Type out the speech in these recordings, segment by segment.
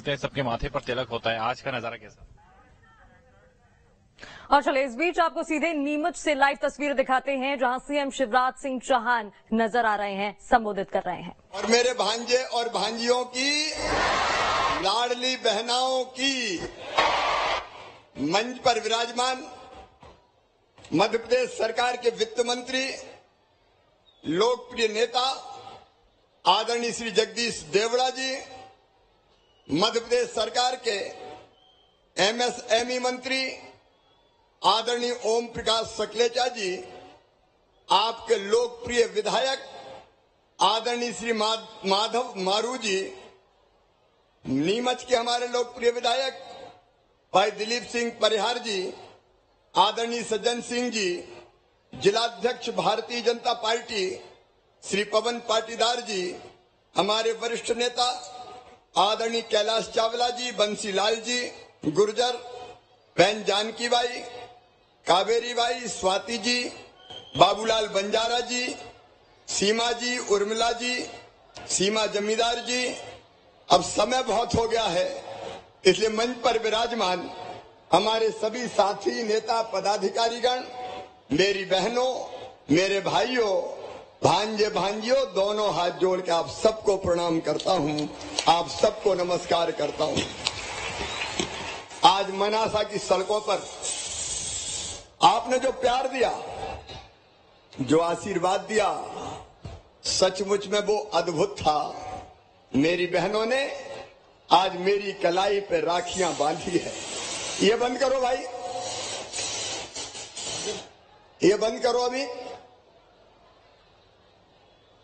होते हैं, सबके माथे पर तिलक होता है। आज का नजारा कैसा? और चले इस बीच आपको सीधे नीमच से लाइव तस्वीर दिखाते हैं, जहां सीएम शिवराज सिंह चौहान नजर आ रहे हैं, संबोधित कर रहे हैं। और मेरे भांजे और भांजियों की, लाडली बहनाओं की मंच पर विराजमान मध्य प्रदेश सरकार के वित्त मंत्री, लोकप्रिय नेता आदरणीय श्री जगदीश देवड़ा जी, मध्य प्रदेश सरकार के एमएसएमई मंत्री आदरणीय ओम प्रकाश सकलेचा जी, आपके लोकप्रिय विधायक आदरणीय श्री माधव मारू जी, नीमच के हमारे लोकप्रिय विधायक भाई दिलीप सिंह परिहार जी, आदरणीय सज्जन सिंह जी, जिलाध्यक्ष भारतीय जनता पार्टी श्री पवन पाटीदार जी, हमारे वरिष्ठ नेता आदरणीय कैलाश चावला जी, बंसीलाल जी गुर्जर, बहन जानकी बाई, कावेरी बाई, स्वाति जी, बाबूलाल बंजारा जी, सीमा जी, उर्मिला जी, सीमा जमींदार जी। अब समय बहुत हो गया है, इसलिए मंच पर विराजमान हमारे सभी साथी, नेता, पदाधिकारीगण, मेरी बहनों, मेरे भाइयों, भांजे भांजियों, दोनों हाथ जोड़ के आप सबको प्रणाम करता हूं, आप सबको नमस्कार करता हूं। आज मनासा की सड़कों पर आपने जो प्यार दिया, जो आशीर्वाद दिया, सचमुच में वो अद्भुत था। मेरी बहनों ने आज मेरी कलाई पे राखियां बांधी है। ये बंद करो भाई, ये बंद करो अभी।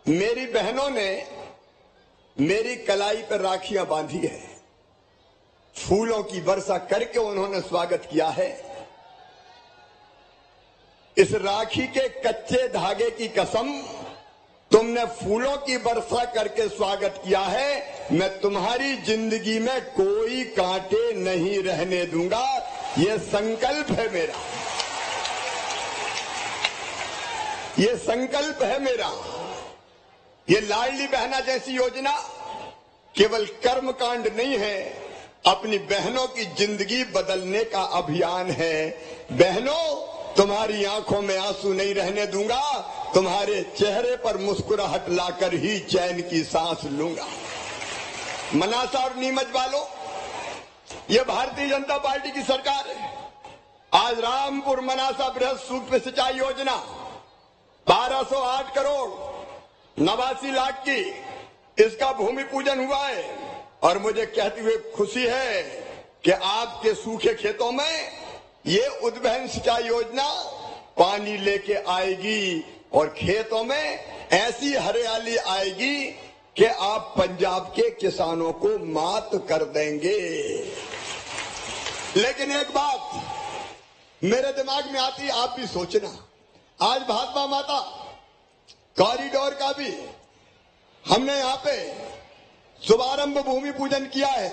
मेरी बहनों ने मेरी कलाई पर राखियां बांधी है, फूलों की वर्षा करके उन्होंने स्वागत किया है। इस राखी के कच्चे धागे की कसम, तुमने फूलों की वर्षा करके स्वागत किया है। मैं तुम्हारी जिंदगी में कोई कांटे नहीं रहने दूंगा, ये संकल्प है मेरा, ये संकल्प है मेरा। ये लाडली बहना जैसी योजना केवल कर्मकांड नहीं है, अपनी बहनों की जिंदगी बदलने का अभियान है। बहनों, तुम्हारी आंखों में आंसू नहीं रहने दूंगा, तुम्हारे चेहरे पर मुस्कुराहट लाकर ही चैन की सांस लूंगा। मनासा और नीमच वालों, ये भारतीय जनता पार्टी की सरकार है। आज रामपुर मनासा बृहद सूक्ष्म सिंचाई योजना 1208 करोड़ 89 लाख की, इसका भूमि पूजन हुआ है। और मुझे कहते हुए खुशी है कि आपके सूखे खेतों में ये उद्वहन सिंचाई योजना पानी लेके आएगी और खेतों में ऐसी हरियाली आएगी कि आप पंजाब के किसानों को मात कर देंगे। लेकिन एक बात मेरे दिमाग में आती, आप भी सोचना, आज महात्मा माता कॉरिडोर का भी हमने यहाँ पे शुभारंभ भूमि पूजन किया है।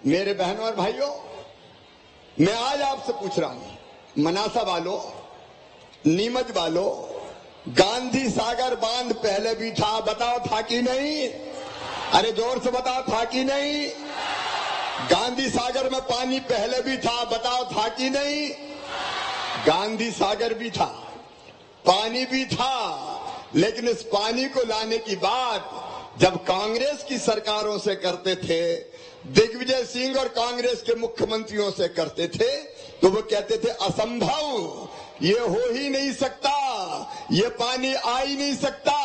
मेरे बहनों और भाइयों, मैं आज आपसे पूछ रहा हूं, मनासा वालों, नीमच वालों, गांधी सागर बांध पहले भी था, बताओ था कि नहीं? अरे जोर से बताओ, था कि नहीं? गांधी सागर में पानी पहले भी था, बताओ था कि नहीं? गांधी सागर भी था, पानी भी था, लेकिन इस पानी को लाने की बात जब कांग्रेस की सरकारों से करते थे, दिग्विजय सिंह और कांग्रेस के मुख्यमंत्रियों से करते थे, तो वो कहते थे असंभव, ये हो ही नहीं सकता, ये पानी आ ही नहीं सकता।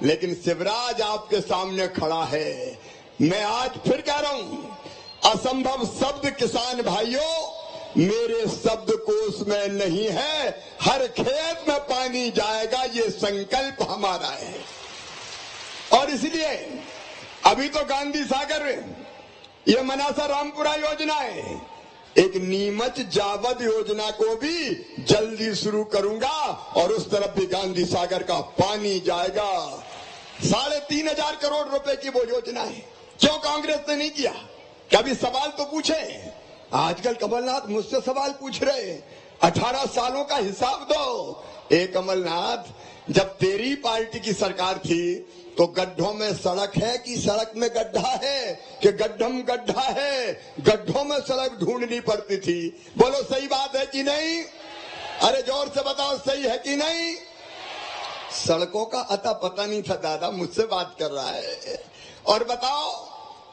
लेकिन शिवराज आपके सामने खड़ा है, मैं आज फिर कह रहा हूं, असंभव शब्द किसान भाइयों मेरे शब्दकोश में नहीं है। हर खेत में पानी जाएगा, ये संकल्प हमारा है। और इसलिए अभी तो गांधी सागर, ये मनासा रामपुरा योजना है, एक नीमच जावद योजना को भी जल्दी शुरू करूंगा और उस तरफ भी गांधी सागर का पानी जाएगा। 3,500 करोड़ रुपए की वो योजना है। क्यों कांग्रेस ने नहीं किया? कभी सवाल तो पूछे। आजकल कमलनाथ मुझसे सवाल पूछ रहे, 18 सालों का हिसाब दो। एक कमलनाथ, जब तेरी पार्टी की सरकार थी तो गड्ढों में सड़क है कि सड़क में गड्ढा है, कि गड्ढम गड्ढा है, गड्ढों में सड़क ढूंढनी पड़ती थी। बोलो सही बात है कि नहीं? अरे जोर से बताओ, सही है कि नहीं? सड़कों का अता पता नहीं था दादा, मुझसे बात कर रहा है। और बताओ,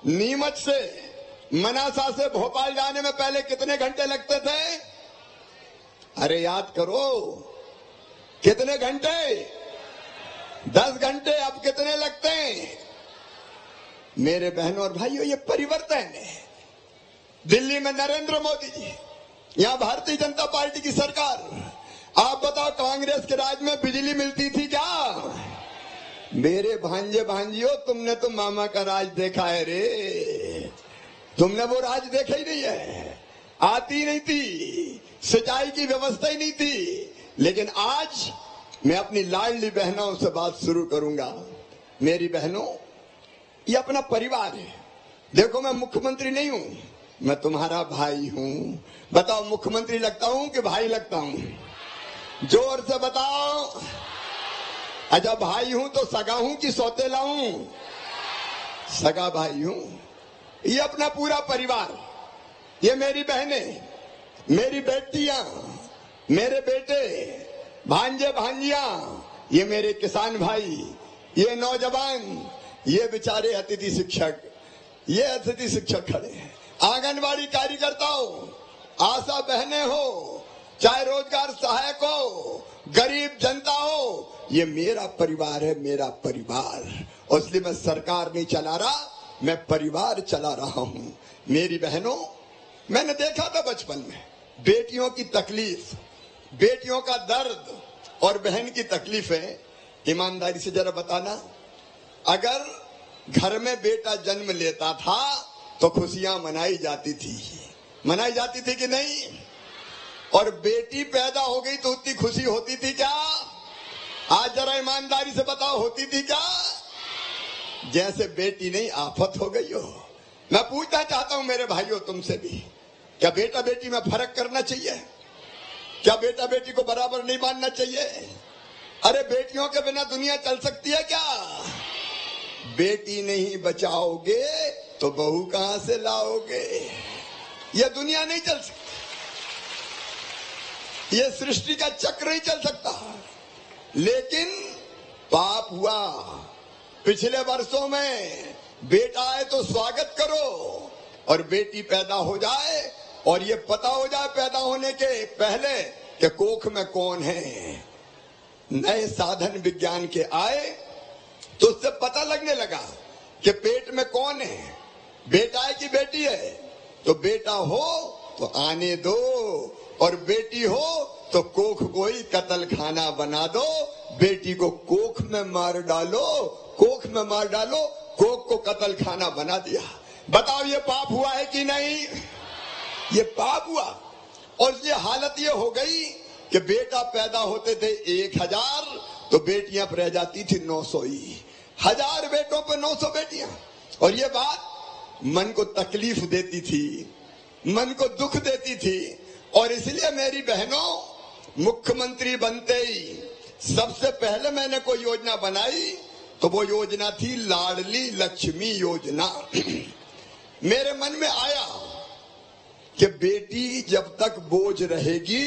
नीमच से, मनासा से भोपाल जाने में पहले कितने घंटे लगते थे? अरे याद करो, कितने घंटे? 10 घंटे। अब कितने लगते हैं? मेरे बहनों और भाइयों, ये परिवर्तन है। दिल्ली में नरेंद्र मोदी जी, यहां भारतीय जनता पार्टी की सरकार। आप बताओ, कांग्रेस के राज में बिजली मिलती थी क्या? मेरे भांजे भांजियों, तुमने तो मामा का राज देखा है रे, तुमने वो राज देखा ही नहीं है। आती नहीं थी, सिंचाई की व्यवस्था ही नहीं थी। लेकिन आज मैं अपनी लाडली बहनों से बात शुरू करूंगा। मेरी बहनों, ये अपना परिवार है। देखो, मैं मुख्यमंत्री नहीं हूं, मैं तुम्हारा भाई हूं। बताओ, मुख्यमंत्री लगता हूं कि भाई लगता हूं? जोर से बताओ। अच्छा, भाई हूं तो सगा हूं कि सौतेला हूं? सगा भाई हूं। ये अपना पूरा परिवार, ये मेरी बहनें, मेरी बेटियां, मेरे बेटे, भांजे भांजियां, ये मेरे किसान भाई, ये नौजवान, ये बेचारे अतिथि शिक्षक, ये अतिथि शिक्षक खड़े हैं, आंगनबाड़ी कार्यकर्ताओं, आशा बहनें हो, चाहे रोजगार सहायक हो, गरीब जनता हो, ये मेरा परिवार है, मेरा परिवार। और इसलिए मैं सरकार नहीं चला रहा, मैं परिवार चला रहा हूं। मेरी बहनों, मैंने देखा था बचपन में बेटियों की तकलीफ, बेटियों का दर्द और बहन की तकलीफें। ईमानदारी से जरा बताना, अगर घर में बेटा जन्म लेता था तो खुशियां मनाई जाती थी, मनाई जाती थी कि नहीं? और बेटी पैदा हो गई तो उतनी खुशी होती थी क्या? आज जरा ईमानदारी से बताओ, होती थी क्या? जैसे बेटी नहीं आफत हो गई हो। मैं पूछना चाहता हूं मेरे भाइयों तुमसे भी, क्या बेटा बेटी में फर्क करना चाहिए? क्या बेटा बेटी को बराबर नहीं मानना चाहिए? अरे बेटियों के बिना दुनिया चल सकती है क्या? बेटी नहीं बचाओगे तो बहू कहां से लाओगे? ये दुनिया नहीं चल सकती, ये सृष्टि का चक्र नहीं चल सकता। लेकिन पाप हुआ। पिछले वर्षों में बेटा आए तो स्वागत करो, और बेटी पैदा हो जाए और ये पता हो जाए पैदा होने के पहले कि कोख में कौन है। नए साधन विज्ञान के आए तो उससे पता लगने लगा कि पेट में कौन है, बेटा है कि बेटी है। तो बेटा हो तो आने दो, और बेटी हो तो कोख कोई कत्ल खाना बना दो। बेटी को कोख में मार डालो, कोख में मार डालो, कोख को कत्ल खाना बना दिया। बताओ, ये पाप हुआ है कि नहीं? ये पाप हुआ। और ये हालत ये हो गई कि बेटा पैदा होते थे 1000 तो बेटियां रह जाती थी 900 ही। 1000 बेटों पे 900 बेटियां। और ये बात मन को तकलीफ देती थी, मन को दुख देती थी। और इसलिए मेरी बहनों, मुख्यमंत्री बनते ही सबसे पहले मैंने कोई योजना बनाई तो वो योजना थी लाडली लक्ष्मी योजना। मेरे मन में आया कि बेटी जब तक बोझ रहेगी,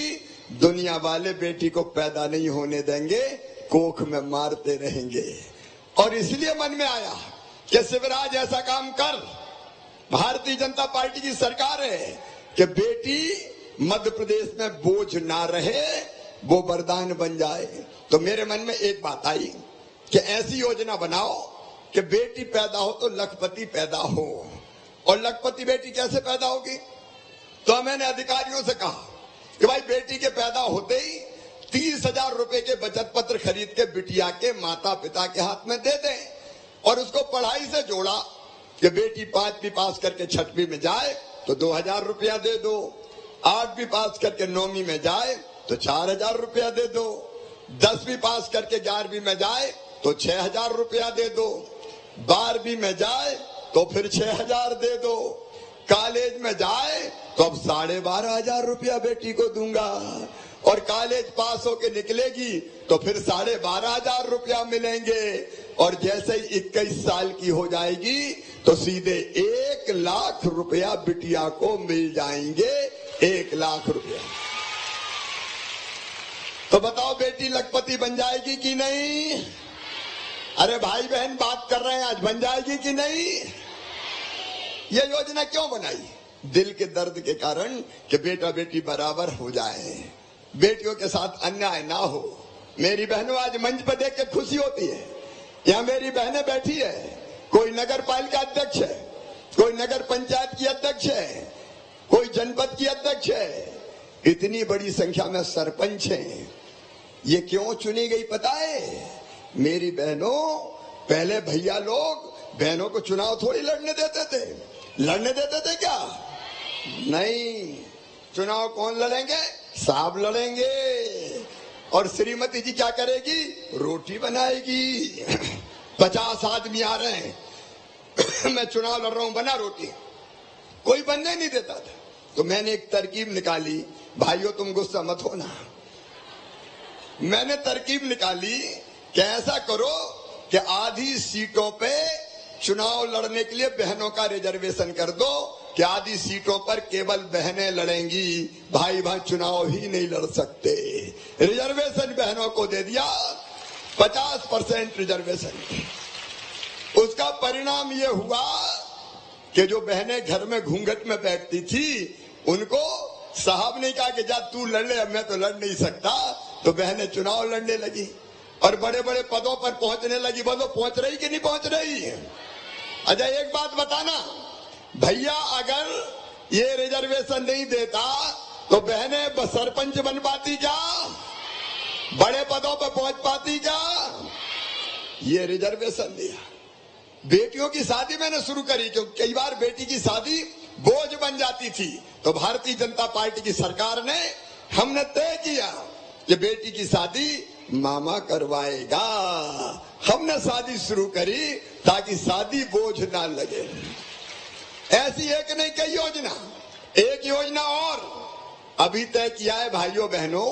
दुनिया वाले बेटी को पैदा नहीं होने देंगे, कोख में मारते रहेंगे। और इसलिए मन में आया कि शिवराज ऐसा काम कर, भारतीय जनता पार्टी की सरकार है, कि बेटी मध्य प्रदेश में बोझ ना रहे, वो वरदान बन जाए। तो मेरे मन में एक बात आई कि ऐसी योजना बनाओ कि बेटी पैदा हो तो लखपति पैदा हो। और लखपति बेटी कैसे पैदा होगी? तो मैंने अधिकारियों से कहा कि भाई बेटी के पैदा होते ही 30,000 रुपए के बचत पत्र खरीद के बिटिया के माता पिता के हाथ में दे दें, और उसको पढ़ाई से जोड़ा कि बेटी 5वीं पास करके 6वीं में जाए तो 2,000 रुपया दे दो, 8वीं पास करके 9वीं में जाए तो 4,000 रुपया दे दो, 10वीं पास करके 11वीं में जाए तो 6,000 रुपया दे दो, 12वीं में जाए तो फिर 6,000 दे दो, कॉलेज में जाए तो अब 12,500 रुपया बेटी को दूंगा, और कॉलेज पास होके निकलेगी तो फिर 12,500 रुपया मिलेंगे, और जैसे ही 21 साल की हो जाएगी तो सीधे 1 लाख रुपया बिटिया को मिल जाएंगे। 1 लाख रुपया। तो बताओ बेटी लखपति बन जाएगी कि नहीं? अरे भाई बहन बात कर रहे हैं, आज बन जाएगी कि नहीं? ये योजना क्यों बनाई? दिल के दर्द के कारण कि बेटा बेटी बराबर हो जाए, बेटियों के साथ अन्याय ना हो। मेरी बहनों आज मंच पर देख के खुशी होती है। यहाँ मेरी बहनें बैठी है, कोई नगर पालिका अध्यक्ष है, कोई नगर पंचायत की अध्यक्ष है, कोई जनपद की अध्यक्ष है, इतनी बड़ी संख्या में सरपंच हैं। ये क्यों चुनी गई पता है? मेरी बहनों, पहले भैया लोग बहनों को चुनाव थोड़ी लड़ने देते थे। लड़ने देते थे क्या? नहीं। चुनाव कौन लड़ेंगे? साहब लड़ेंगे। और श्रीमती जी क्या करेगी? रोटी बनाएगी। 50 आदमी आ रहे हैं, मैं चुनाव लड़ रहा हूं, बना रोटी। कोई बनने नहीं देता था। तो मैंने एक तरकीब निकाली, भाइयों तुम गुस्सा मत होना। मैंने तरकीब निकाली कि ऐसा करो कि आधी सीटों पे चुनाव लड़ने के लिए बहनों का रिजर्वेशन कर दो, कि आधी सीटों पर केवल बहनें लड़ेंगी, भाई भाई चुनाव ही नहीं लड़ सकते। रिजर्वेशन बहनों को दे दिया, 50% रिजर्वेशन। उसका परिणाम ये हुआ कि जो बहनें घर में घूंघट में बैठती थी, उनको साहब ने कहा कि जा तू लड़ ले, अब मैं तो लड़ नहीं सकता। तो बहनें चुनाव लड़ने लगी और बड़े बड़े पदों पर पहुंचने लगी। बोलो पहुंच रही कि नहीं पहुंच रही? अच्छा एक बात बताना, भैया अगर ये रिजर्वेशन नहीं देता तो बहनें सरपंच बन पाती क्या? बड़े पदों पर पहुंच पाती क्या? ये रिजर्वेशन दिया। बेटियों की शादी मैंने शुरू करी, क्योंकि कई बार बेटी की शादी बोझ बन जाती थी। तो भारतीय जनता पार्टी की सरकार ने, हमने तय किया कि बेटी की शादी मामा करवाएगा। हमने शादी शुरू करी ताकि शादी बोझ ना लगे। ऐसी एक नहीं कई योजना। एक योजना और अभी तय किया है भाइयों बहनों,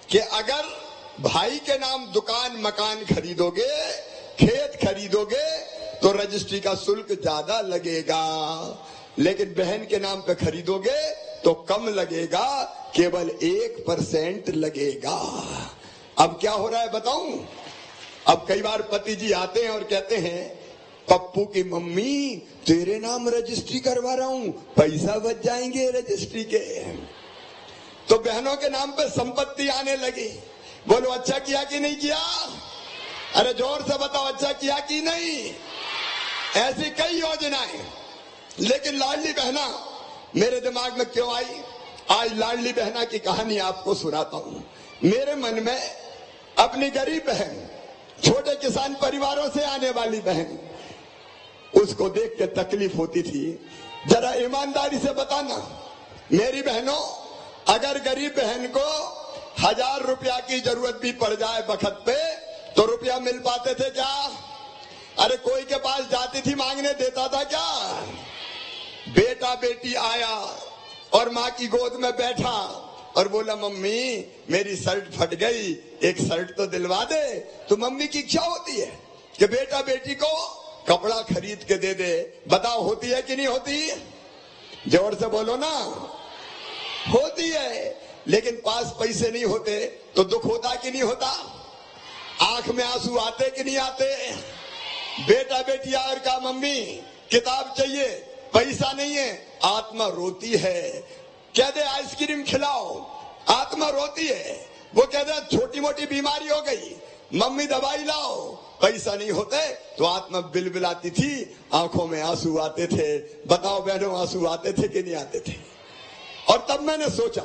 कि अगर भाई के नाम दुकान मकान खरीदोगे, खेत खरीदोगे, तो रजिस्ट्री का शुल्क ज्यादा लगेगा, लेकिन बहन के नाम पे खरीदोगे तो कम लगेगा, केवल 1% लगेगा। अब क्या हो रहा है बताऊं? अब कई बार पति जी आते हैं और कहते हैं, पप्पू की मम्मी तेरे नाम रजिस्ट्री करवा रहा हूं, पैसा बच जाएंगे रजिस्ट्री के। तो बहनों के नाम पे संपत्ति आने लगी। बोलो अच्छा किया कि नहीं किया? अरे जोर से बताओ, अच्छा किया कि नहीं? ऐसी कई योजनाएं। लेकिन लाडली बहना मेरे दिमाग में क्यों आई? आज लाडली बहना की कहानी आपको सुनाता हूं। मेरे मन में अपनी गरीब बहन, छोटे किसान परिवारों से आने वाली बहन, उसको देख के तकलीफ होती थी। जरा ईमानदारी से बताना मेरी बहनों, अगर गरीब बहन को 1000 रुपया की जरूरत भी पड़ जाए वक्त पे, तो रुपया मिल पाते थे क्या? अरे कोई के पास जाती थी मांगने, देता था क्या? बेटा बेटी आया और माँ की गोद में बैठा और बोला, मम्मी मेरी शर्ट फट गई, एक शर्ट तो दिलवा दे। तो मम्मी की इच्छा होती है कि बेटा बेटी को कपड़ा खरीद के दे दे। बताओ होती है कि नहीं होती? जोर से बोलो ना। होती है। लेकिन पास पैसे नहीं होते तो दुख होता कि नहीं होता? आंख में आंसू आते कि नहीं आते? बेटा बेटी आकर कहा, मम्मी किताब चाहिए, पैसा नहीं है। आत्मा रोती है। कह दे आइसक्रीम खिलाओ, आत्मा रोती है। वो कह दे छोटी मोटी बीमारी हो गई, मम्मी दवाई लाओ, पैसा नहीं होते तो आत्मा बिलबिलाती थी, आंखों में आंसू आते थे। बताओ बहनों, आंसू आते थे कि नहीं आते थे? और तब मैंने सोचा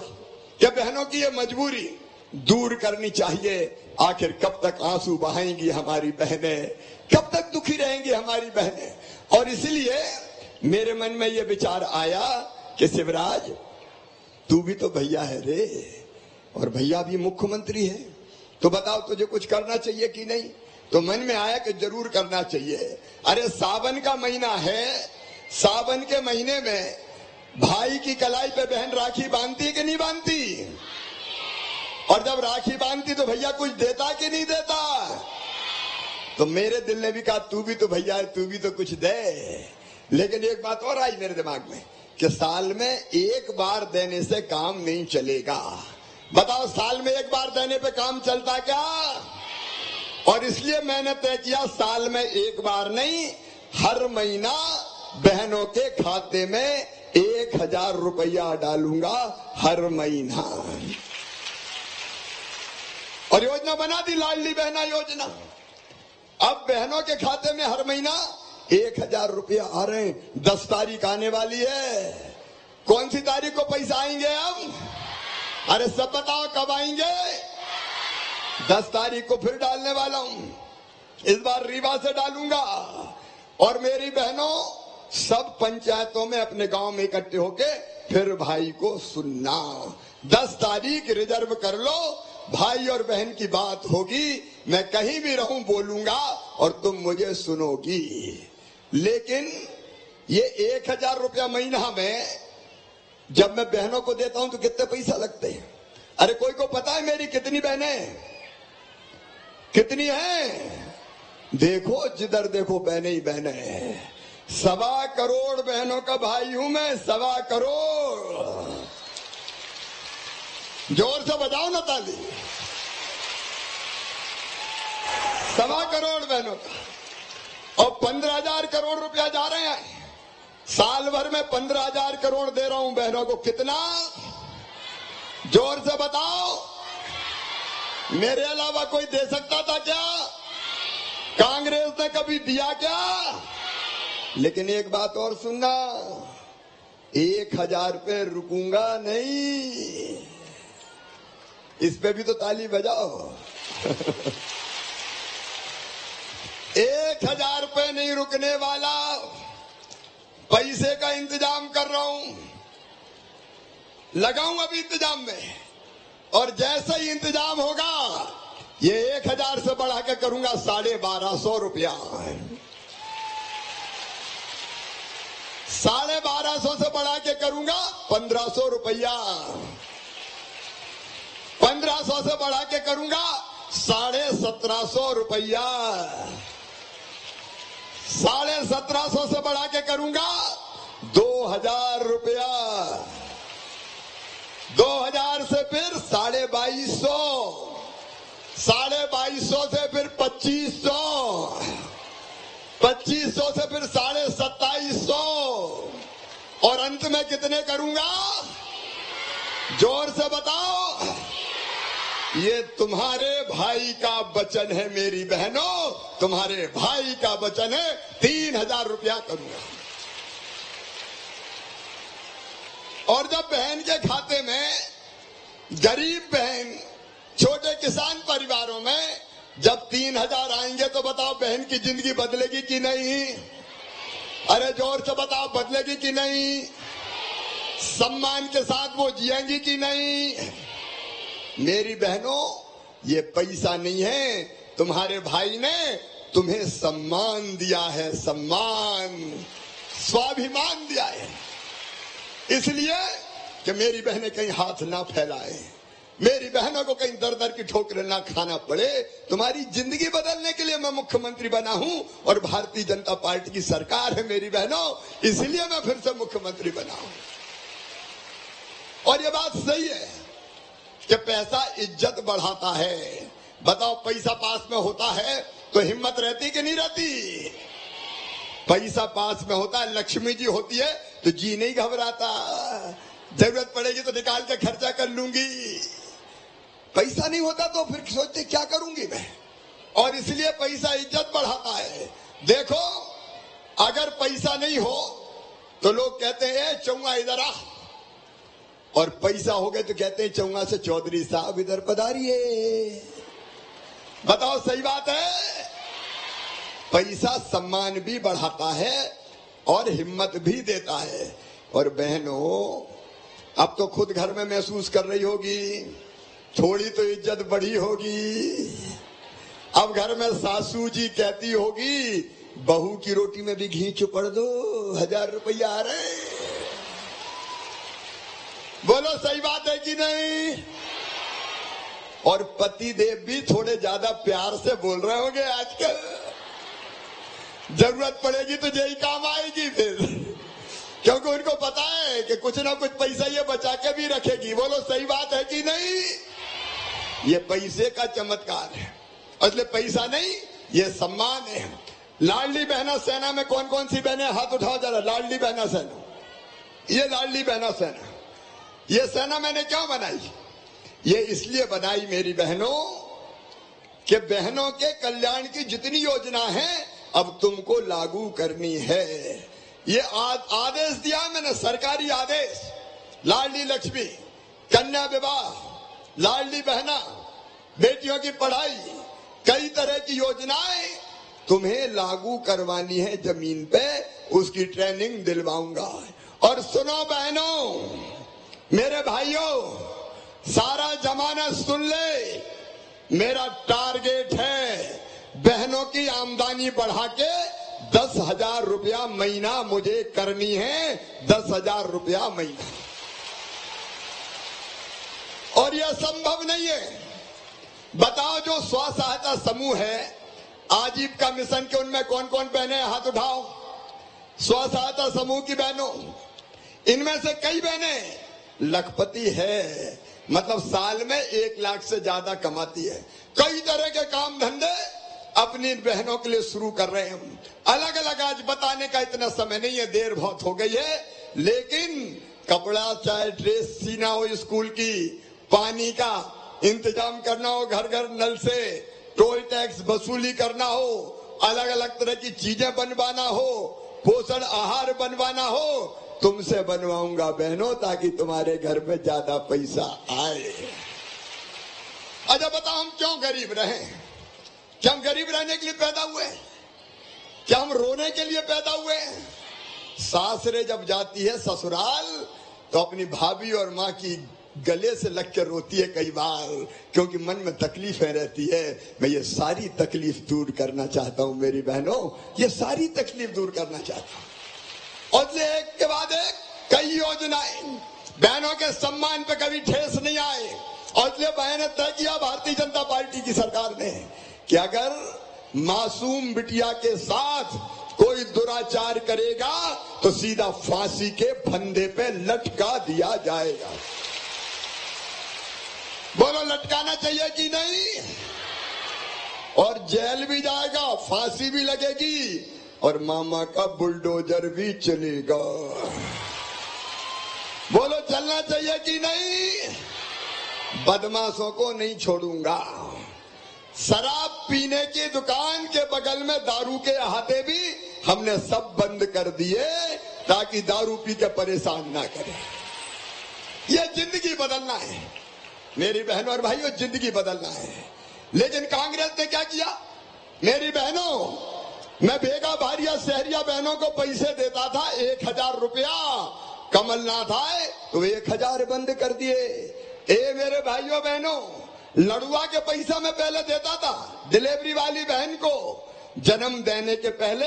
कि बहनों की ये मजबूरी दूर करनी चाहिए। आखिर कब तक आंसू बहाएंगी हमारी बहनें, कब तक दुखी रहेंगी हमारी बहनें? और इसलिए मेरे मन में ये विचार आया कि शिवराज, तू भी तो भैया है रे, और भैया भी मुख्यमंत्री है, तो बताओ तुझे कुछ करना चाहिए कि नहीं? तो मन में आया कि जरूर करना चाहिए। अरे सावन का महीना है, सावन के महीने में भाई की कलाई पे बहन राखी बांधती कि नहीं बांधती? और जब राखी बांधती तो भैया कुछ देता कि नहीं देता? तो मेरे दिल ने भी कहा तू भी तो भैया है, तू भी तो कुछ दे। लेकिन एक बात और आई मेरे दिमाग में कि साल में एक बार देने से काम नहीं चलेगा। बताओ साल में एक बार देने पे काम चलता क्या? और इसलिए मैंने तय किया साल में एक बार नहीं, हर महीना बहनों के खाते में 1000 रुपया डालूंगा हर महीना। और योजना बना दी लाडली बहना योजना। अब बहनों के खाते में हर महीना 1000 रुपया आ रहे हैं। 10 तारीख आने वाली है। कौन सी तारीख को पैसा आएंगे अब? अरे सब बताओ कब आएंगे? 10 तारीख को फिर डालने वाला हूं। इस बार रीवा से डालूंगा। और मेरी बहनों सब पंचायतों में अपने गांव में इकट्ठे होके फिर भाई को सुनना। 10 तारीख रिजर्व कर लो। भाई और बहन की बात होगी। मैं कहीं भी रहूं बोलूंगा और तुम मुझे सुनोगी। लेकिन ये 1000 रुपया महीना में जब मैं बहनों को देता हूं तो कितने पैसा लगते हैं? अरे कोई को पता है मेरी कितनी बहनें कितनी हैं? देखो जिधर देखो बहनें ही बहनें हैं। 1.25 करोड़ बहनों का भाई हूं मैं। 1.25 करोड़। जोर से बजाओ ना ताली। 1.25 करोड़ बहनों का। और 15,000 करोड़ रुपया जा रहे हैं। साल भर में 15,000 करोड़ दे रहा हूं बहनों को। कितना? जोर से बताओ। मेरे अलावा कोई दे सकता था क्या? कांग्रेस ने कभी दिया क्या? लेकिन एक बात और सुनना, 1000 पे रुकूंगा नहीं। इस पे भी तो ताली बजाओ। 1000 पे नहीं रुकने वाला। पैसे का इंतजाम कर रहा हूं। लगाऊं अभी इंतजाम में। और जैसे ही इंतजाम होगा ये 1000 से बढ़ा के करूंगा 1250 रुपया। 1250 से बढ़ा के करूंगा 1500 रुपया। 1500 से बढ़ा के करूंगा 1750 रुपया। 1750 से बढ़ा के करूंगा 2000 रुपया। 2000 से फिर 2250। 2250 से फिर 2500। 2500 से फिर 2750। और अंत में कितने करूंगा? जोर से बताओ। ये तुम्हारे भाई का वचन है मेरी बहनों। तुम्हारे भाई का वचन है। 3000 रुपया करूंगा। और जब बहन के खाते में गरीब बहन छोटे किसान परिवारों में जब 3000 आएंगे तो बताओ बहन की जिंदगी बदलेगी कि नहीं? अरे जोर से बताओ बदलेगी कि नहीं? सम्मान के साथ वो जिएंगी कि नहीं? मेरी बहनों ये पैसा नहीं है। तुम्हारे भाई ने तुम्हें सम्मान दिया है। सम्मान, स्वाभिमान दिया है। इसलिए कि मेरी बहनें कहीं हाथ ना फैलाएं। मेरी बहनों को कहीं दर दर की ठोकरें ना खाना पड़े। तुम्हारी जिंदगी बदलने के लिए मैं मुख्यमंत्री बना हूं और भारतीय जनता पार्टी की सरकार है मेरी बहनों। इसलिए मैं फिर से मुख्यमंत्री बना हूं। और ये बात सही है कि पैसा इज्जत बढ़ाता है। बताओ पैसा पास में होता है तो हिम्मत रहती कि नहीं रहती? पैसा पास में होता है, लक्ष्मी जी होती है तो जी नहीं घबराता। जरूरत पड़ेगी तो निकाल के खर्चा कर लूंगी। पैसा नहीं होता तो फिर सोचते क्या करूंगी मैं। और इसलिए पैसा इज्जत बढ़ाता है। देखो अगर पैसा नहीं हो तो लोग कहते हैं चौंगा इधर आ। और पैसा हो गए तो कहते हैं चौंगा से चौधरी साहब इधर पधारिए। बताओ सही बात है? पैसा सम्मान भी बढ़ाता है और हिम्मत भी देता है। और बहनों अब तो खुद घर में महसूस कर रही होगी, थोड़ी तो इज्जत बढ़ी होगी। अब घर में सासू जी कहती होगी बहू की रोटी में भी घी चुपड़ दो, 1000 रुपया आ रहे। बोलो सही बात है कि नहीं? और पति देव भी थोड़े ज्यादा प्यार से बोल रहे होंगे आजकल। जरूरत पड़ेगी तो यही काम आएगी फिर, क्योंकि उनको पता है कि कुछ ना कुछ पैसा ये बचा के भी रखेगी। बोलो सही बात है कि नहीं? ये पैसे का चमत्कार है, इसलिए पैसा नहीं, ये सम्मान है। लाडली बहना सेना में कौन कौन सी बहनें, हाथ उठाओ जरा। लाडली बहना सेना, ये लाडली बहना सेना, ये सेना मैंने क्यों बनाई? ये इसलिए बनाई मेरी बहनों कि बहनों के कल्याण की जितनी योजना है अब तुमको लागू करनी है। ये आदेश दिया मैंने, सरकारी आदेश। लाडली लक्ष्मी, कन्या विवाह, लाडली बहना, बेटियों की पढ़ाई, कई तरह की योजनाएं तुम्हें लागू करवानी है जमीन पे, उसकी ट्रेनिंग दिलवाऊंगा। और सुनो बहनों, मेरे भाइयों, सारा जमाना सुन ले, मेरा टारगेट है बहनों की आमदनी बढ़ा के 10,000 रुपया महीना मुझे करनी है। 10,000 रुपया महीना। और यह संभव नहीं है। बताओ, जो स्व सहायता समूह है, आजीविका मिशन के, उनमें कौन कौन बहनें, हाथ उठाओ। स्व सहायता समूह की बहनों, इनमें से कई बहनें लखपति है, मतलब साल में 1 लाख से ज्यादा कमाती है। कई तरह के काम धंधे अपनी बहनों के लिए शुरू कर रहे हैं। अलग अलग आज बताने का इतना समय नहीं है, देर बहुत हो गई है, लेकिन कपड़ा चाहे ड्रेस सीना हो, स्कूल की, पानी का इंतजाम करना हो, घर घर नल से, टोल टैक्स वसूली करना हो, अलग अलग तरह की चीजें बनवाना हो, पोषण आहार बनवाना हो, तुमसे बनवाऊंगा बहनों, ताकि तुम्हारे घर में ज्यादा पैसा आए। अच्छा बताओ, हम क्यों गरीब रहे? क्या हम गरीब रहने के लिए पैदा हुए? क्या हम रोने के लिए पैदा हुए? सासरे जब जाती है ससुराल तो अपनी भाभी और माँ की गले से लग के रोती है कई बार, क्योंकि मन में तकलीफें रहती है। मैं ये सारी तकलीफ दूर करना चाहता हूँ मेरी बहनों, ये सारी तकलीफ दूर करना चाहता हूँ। और एक के बाद एक कई योजनाएं बहनों के सम्मान पे कभी ठेस नहीं आए। और इसलिए बहनें तय किया भारतीय जनता पार्टी की सरकार ने कि अगर मासूम बिटिया के साथ कोई दुराचार करेगा तो सीधा फांसी के फंदे पे लटका दिया जाएगा। बोलो लटकाना चाहिए कि नहीं? और जेल भी जाएगा, फांसी भी लगेगी और मामा का बुलडोजर भी चलेगा। बोलो चलना चाहिए कि नहीं? बदमाशों को नहीं छोड़ूंगा। शराब पीने की दुकान के बगल में दारू के अहाते भी हमने सब बंद कर दिए, ताकि दारू पी के परेशान ना करें। ये जिंदगी बदलना है मेरी बहनों और भाइयों, जिंदगी बदलना है। लेकिन कांग्रेस ने क्या किया? मेरी बहनों, मैं बेगा भारिया शहरिया बहनों को पैसे देता था 1,000 रुपया, कमलनाथ आए तो 1,000 बंद कर दिए। मेरे भाइयों बहनों, लड़ुआ के पैसा मैं पहले देता था डिलीवरी वाली बहन को, जन्म देने के पहले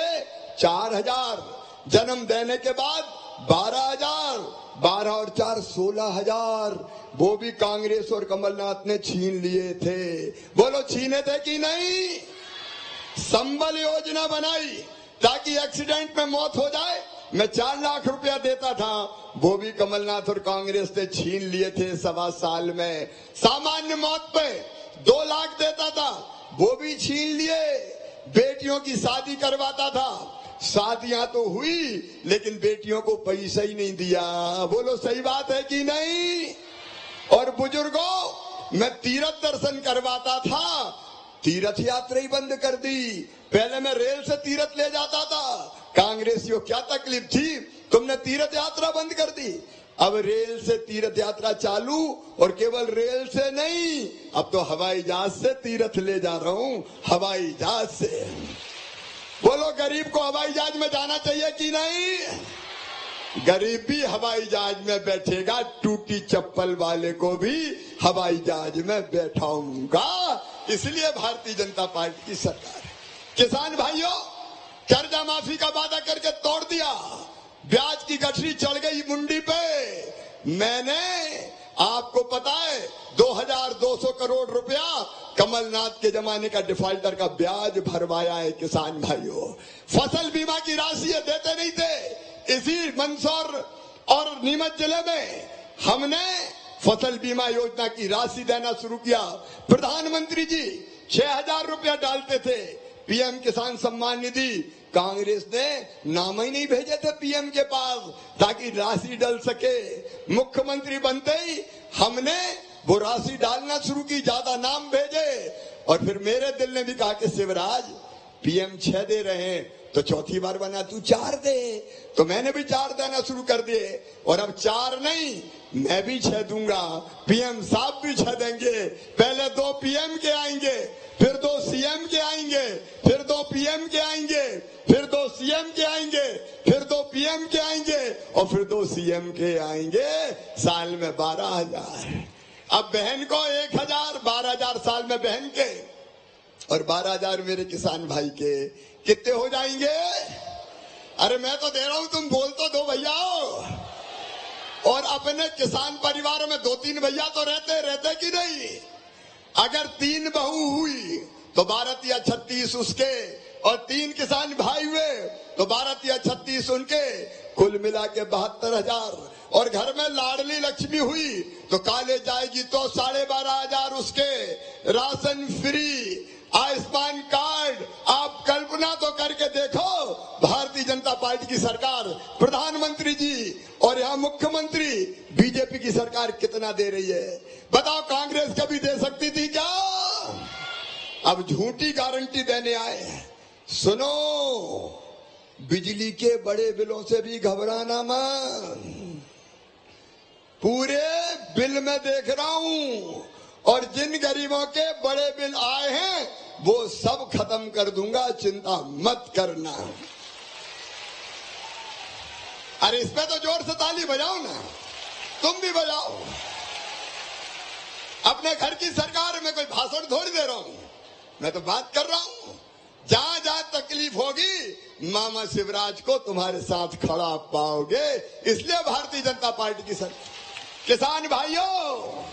4,000, जन्म देने के बाद 12,000, 12 और 4 16,000। वो भी कांग्रेस और कमलनाथ ने छीन लिए थे। बोलो छीने थे कि नहीं? संबल योजना बनाई ताकि एक्सीडेंट में मौत हो जाए, मैं 4 लाख रुपया देता था, वो भी कमलनाथ और कांग्रेस ने छीन लिए थे 1.25 साल में। सामान्य मौत पे 2 लाख देता था, वो भी छीन लिए। बेटियों की शादी करवाता था, शादियां तो हुई लेकिन बेटियों को पैसा ही नहीं दिया। बोलो सही बात है कि नहीं? और बुजुर्गों, मैं तीर्थ दर्शन करवाता था, तीर्थ यात्रा ही बंद कर दी। पहले मैं रेल से तीर्थ ले जाता था, कांग्रेसियों क्या तकलीफ थी, तुमने तीर्थ यात्रा बंद कर दी। अब रेल से तीर्थ यात्रा चालू, और केवल रेल से नहीं, अब तो हवाई जहाज से तीर्थ ले जा रहा हूं, हवाई जहाज से। बोलो गरीब को हवाई जहाज में जाना चाहिए कि नहीं? गरीब भी हवाई जहाज में बैठेगा, टूटी चप्पल वाले को भी हवाई जहाज में बैठाऊंगा। इसलिए भारतीय जनता पार्टी की सरकार है। किसान भाइयों, कर्जा माफी का वादा करके तोड़ दिया, ब्याज की गठरी चढ़ गई मुंडी पे। मैंने आपको पता है 2200 करोड़ रुपया कमलनाथ के जमाने का डिफॉल्टर का ब्याज भरवाया है किसान भाइयों। फसल बीमा की राशि देते नहीं थे। इसी मंदसौर और नीमच जिले में हमने फसल बीमा योजना की राशि देना शुरू किया। प्रधानमंत्री जी 6000 रुपया डालते थे पीएम किसान सम्मान निधि, कांग्रेस ने नाम ही नहीं भेजे थे पीएम के पास ताकि राशि डल सके। मुख्यमंत्री बनते ही हमने वो राशि डालना शुरू की, ज्यादा नाम भेजे। और फिर मेरे दिल ने भी कहा कि शिवराज पीएम 6 दे रहे हैं तो चौथी बार बना तू 4 दे, तो मैंने भी 4 देना शुरू कर दिए। और अब 4 नहीं, मैं भी 6 दूंगा, पीएम साहब भी 6 देंगे। पहले 2 पीएम के आएंगे, फिर 2 सीएम के आएंगे, फिर 2 पीएम के आएंगे, फिर 2 सीएम के आएंगे, फिर 2 पीएम के आएंगे और फिर 2 सीएम के आएंगे। साल में 12,000। अब बहन को 1,000, 12,000 साल में बहन के और 12,000 मेरे किसान भाई के कितने हो जाएंगे? अरे मैं तो दे रहा हूं, तुम बोल तो दो भैया। और अपने किसान परिवार में 2-3 भैया तो रहते कि नहीं? अगर 3 बहू हुई तो 12 × 36 उसके, और 3 किसान भाई हुए तो 12 × 36 उनके, कुल मिला के 72,000। और घर में लाडली लक्ष्मी हुई तो कॉलेज जाएगी तो 12,500 उसके, राशन फ्री, आयुष्मान कार्ड। आप कल्पना तो करके देखो, भारतीय जनता पार्टी की सरकार, प्रधानमंत्री जी और यहाँ मुख्यमंत्री बीजेपी की सरकार कितना दे रही है? बताओ, कांग्रेस कभी दे सकती थी क्या? अब झूठी गारंटी देने आए हैं। सुनो, बिजली के बड़े बिलों से भी घबराना मत, पूरे बिल में देख रहा हूं, और जिन गरीबों के बड़े बिल आए हैं वो सब खत्म कर दूंगा, चिंता मत करना। अरे इस पे तो जोर से ताली बजाओ ना, तुम भी बजाओ। अपने घर की सरकार में कोई भाषण थोड़ी दे रहा हूं, मैं तो बात कर रहा हूं। जहां जहां तकलीफ होगी मामा शिवराज को तुम्हारे साथ खड़ा पाओगे, इसलिए भारतीय जनता पार्टी की सरकार। किसान भाइयों,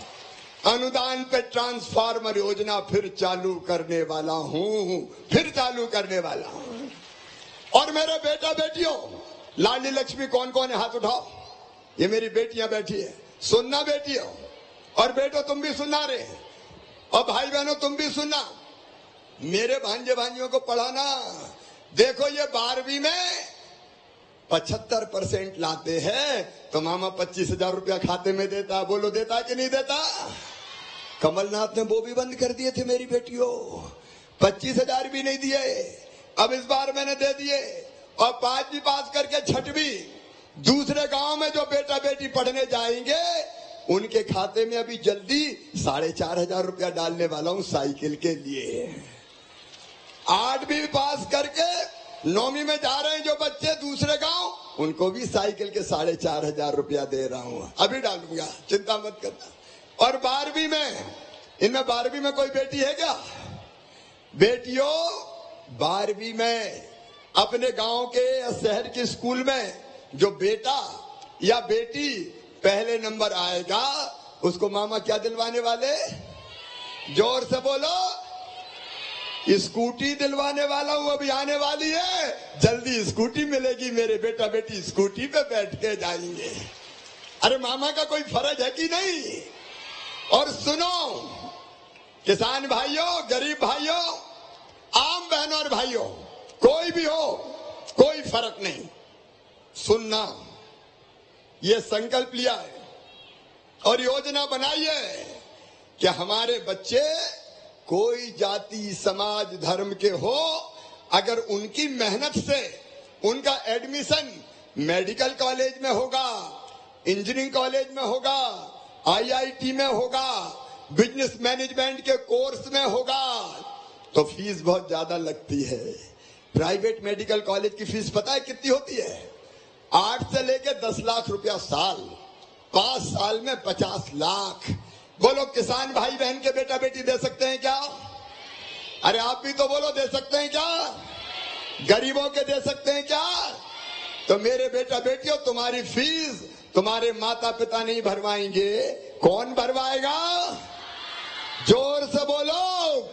अनुदान पे ट्रांसफार्मर योजना फिर चालू करने वाला हूं, फिर चालू करने वाला हूं। और मेरे बेटा बेटियों, लाडली लक्ष्मी कौन कौन है? हाथ उठाओ। ये मेरी बेटियां बैठी है, सुनना बेटियों, और बेटो तुम भी सुनना रे, और भाई बहनों तुम भी सुनना। मेरे भांजे भांजियों को पढ़ाना। देखो, ये 12वीं में 75% लाते हैं तो मामा 25,000 रुपया खाते में देता। बोलो, देता कि नहीं देता? कमलनाथ ने वो भी बंद कर दिए थे मेरी बेटियों, 25,000 भी नहीं दिए। अब इस बार मैंने दे दिए। और 5वीं पास करके 6वीं दूसरे गांव में जो बेटा बेटी पढ़ने जाएंगे उनके खाते में अभी जल्दी 4,500 रुपया डालने वाला हूं साइकिल के लिए। 8वीं पास करके 9वीं में जा रहे हैं जो बच्चे दूसरे गांव, उनको भी साइकिल के 4,500 रुपया दे रहा हूं, अभी डालूंगा, चिंता मत करना। और 12वीं में, इनमें 12वीं में कोई बेटी है क्या? बेटियों, 12वीं में अपने गांव के या शहर के स्कूल में जो बेटा या बेटी पहले नंबर आएगा उसको मामा क्या दिलवाने वाले? जोर से बोलो। स्कूटी दिलवाने वाला हूं, अभी आने वाली है, जल्दी स्कूटी मिलेगी। मेरे बेटा बेटी स्कूटी पे बैठ के जाएंगे। अरे मामा का कोई फर्ज है कि नहीं? और सुनो किसान भाइयों, गरीब भाइयों, आम बहनों और भाइयों, कोई भी हो, कोई फर्क नहीं, सुनना। ये संकल्प लिया है और योजना बनाई है कि हमारे बच्चे कोई जाति समाज धर्म के हो, अगर उनकी मेहनत से उनका एडमिशन मेडिकल कॉलेज में होगा, इंजीनियरिंग कॉलेज में होगा, आईआईटी में होगा, बिजनेस मैनेजमेंट के कोर्स में होगा, तो फीस बहुत ज्यादा लगती है। प्राइवेट मेडिकल कॉलेज की फीस पता है कितनी होती है? 8 से लेके 10 लाख रुपया साल, 5 साल में 50 लाख। बोलो, किसान भाई बहन के बेटा बेटी दे सकते हैं क्या? अरे आप भी तो बोलो, दे सकते हैं क्या? गरीबों के दे सकते हैं क्या? तो मेरे बेटा बेटियों, तुम्हारी फीस तुम्हारे माता पिता नहीं भरवाएंगे, कौन भरवाएगा? जोर से बोलो,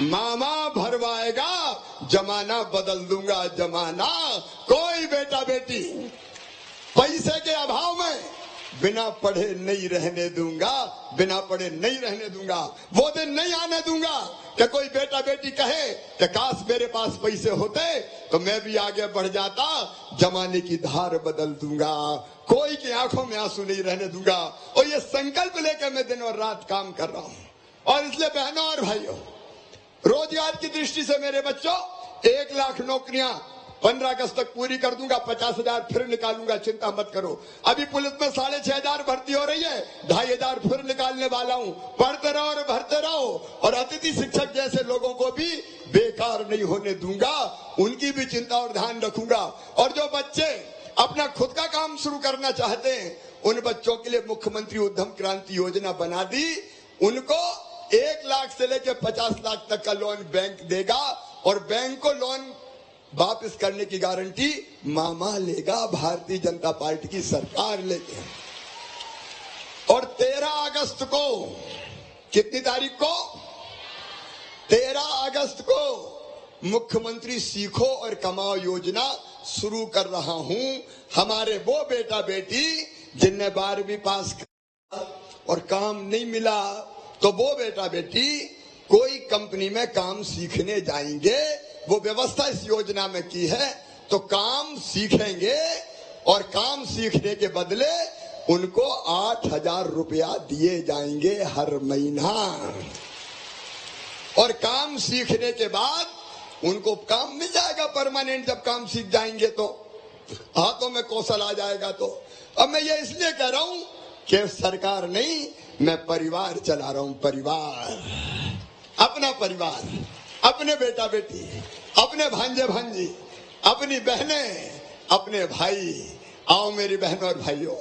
मामा भरवाएगा। जमाना बदल दूंगा, जमाना। कोई बेटा बेटी पैसे के अभाव में बिना पढ़े नहीं रहने दूंगा, बिना पढ़े नहीं रहने दूंगा। वो दिन नहीं आने दूंगा कि कोई बेटा बेटी कहे कि काश मेरे पास पैसे होते तो मैं भी आगे बढ़ जाता। जमाने की धार बदल दूंगा, कोई की आंखों में आंसू नहीं रहने दूंगा। और ये संकल्प लेकर मैं दिन और रात काम कर रहा हूं। और इसलिए बहनों और भाइयों, रोजगार की दृष्टि से मेरे बच्चों 1 लाख नौकरियां 15 अगस्त तक पूरी कर दूंगा। 50,000 फिर निकालूंगा, चिंता मत करो। अभी पुलिस में 6,500 भर्ती हो रही है, 2,500 फिर निकालने वाला हूं। पढ़ते रहो और भरते रहो। और अतिथि शिक्षक जैसे लोगों को भी बेकार नहीं होने दूंगा, उनकी भी चिंता और ध्यान रखूंगा। और जो बच्चे अपना खुद का काम शुरू करना चाहते हैं, उन बच्चों के लिए मुख्यमंत्री उद्यम क्रांति योजना बना दी। उनको 1 लाख से लेकर 50 लाख तक का लोन बैंक देगा। और बैंक को लोन वापस करने की गारंटी मामा लेगा, भारतीय जनता पार्टी की सरकार लेगी। और 13 अगस्त को, कितनी तारीख को? 13 अगस्त को मुख्यमंत्री सीखो और कमाओ योजना शुरू कर रहा हूं। हमारे वो बेटा बेटी जिनने 12वीं पास और काम नहीं मिला, तो वो बेटा बेटी कोई कंपनी में काम सीखने जाएंगे। वो व्यवस्था इस योजना में की है। तो काम सीखेंगे और काम सीखने के बदले उनको 8,000 रुपया दिए जाएंगे हर महीना। और काम सीखने के बाद उनको काम मिल जाएगा परमानेंट। जब काम सीख जाएंगे तो हाथों में कौशल आ जाएगा। तो अब मैं ये इसलिए कह रहा हूं कि सरकार नहीं, मैं परिवार चला रहा हूं। परिवार, अपना परिवार, अपने बेटा बेटी, अपने भांजे भांजी, अपनी बहनें, अपने भाई। आओ मेरी बहनों और भाइयों,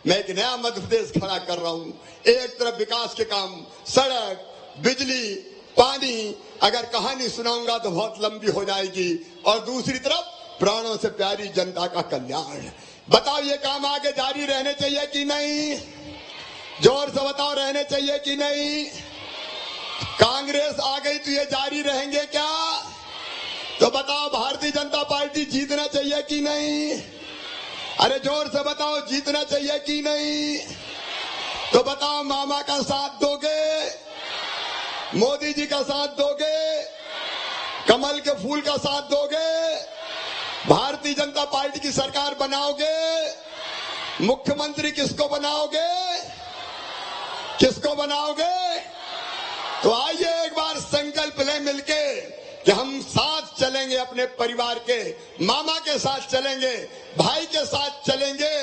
मैं एक नया मध्य प्रदेश खड़ा कर रहा हूं। एक तरफ विकास के काम, सड़क, बिजली, पानी, अगर कहानी सुनाऊंगा तो बहुत लंबी हो जाएगी। और दूसरी तरफ प्राणों से प्यारी जनता का कल्याण। बताओ ये काम आगे जारी रहने चाहिए कि नहीं? जोर से बताओ, रहने चाहिए कि नहीं? कांग्रेस आ गई तो ये जारी रहेंगे क्या? तो बताओ, भारतीय जनता पार्टी जीतना चाहिए कि नहीं? अरे जोर से बताओ, जीतना चाहिए कि नहीं? तो बताओ, मामा का साथ दोगे? मोदी जी का साथ दोगे? कमल के फूल का साथ दोगे? भारतीय जनता पार्टी की सरकार बनाओगे? मुख्यमंत्री किसको बनाओगे? किसको बनाओगे? तो आइए एक बार संकल्प लें मिलके कि हम साथ चलेंगे, अपने परिवार के, मामा के साथ चलेंगे, भाई के साथ चलेंगे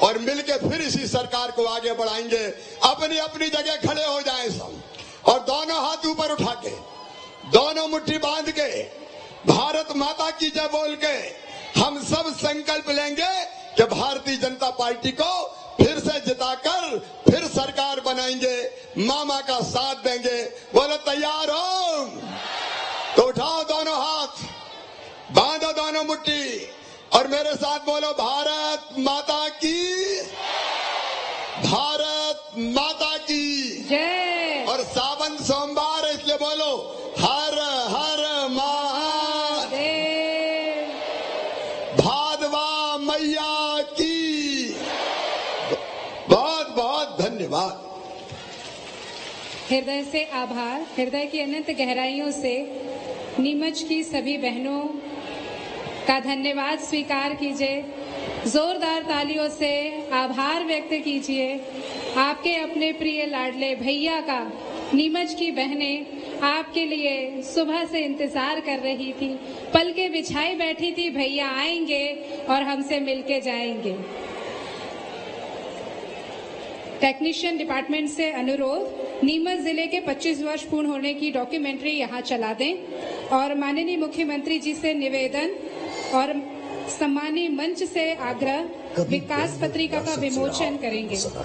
और मिलके फिर इसी सरकार को आगे बढ़ाएंगे। अपनी अपनी जगह खड़े हो जाएं सब, और दोनों हाथ ऊपर उठा के, दोनों मुट्ठी बांध के, भारत माता की जय बोल के हम सब संकल्प लेंगे कि भारतीय जनता पार्टी को फिर से जिताकर फिर सरकार बनाएंगे, मामा का साथ देंगे। बोलो तैयार हो? तो उठाओ दोनों हाथ, बांधो दोनों मुट्ठी और मेरे साथ बोलो, भारत माता की, भारत माता की जय। और सावन सोमवार है इसलिए बोलो, हर हर महादेव, भादवा मैया की। बहुत बहुत धन्यवाद। हृदय से आभार। हृदय की अनंत गहराइयों से नीमच की सभी बहनों का धन्यवाद स्वीकार कीजिए। जोरदार तालियों से आभार व्यक्त कीजिए आपके अपने प्रिय लाडले भैया का। नीमच की बहनें आपके लिए सुबह से इंतजार कर रही थी, पलके बिछाई बैठी थी, भैया आएंगे और हमसे मिलके जाएंगे। टेक्नीशियन डिपार्टमेंट से अनुरोध, नीमच जिले के 25 वर्ष पूर्ण होने की डॉक्यूमेंट्री यहां चला दें। और माननीय मुख्यमंत्री जी से निवेदन और सम्मानीय मंच से आग्रह, विकास पत्रिका का विमोचन करेंगे।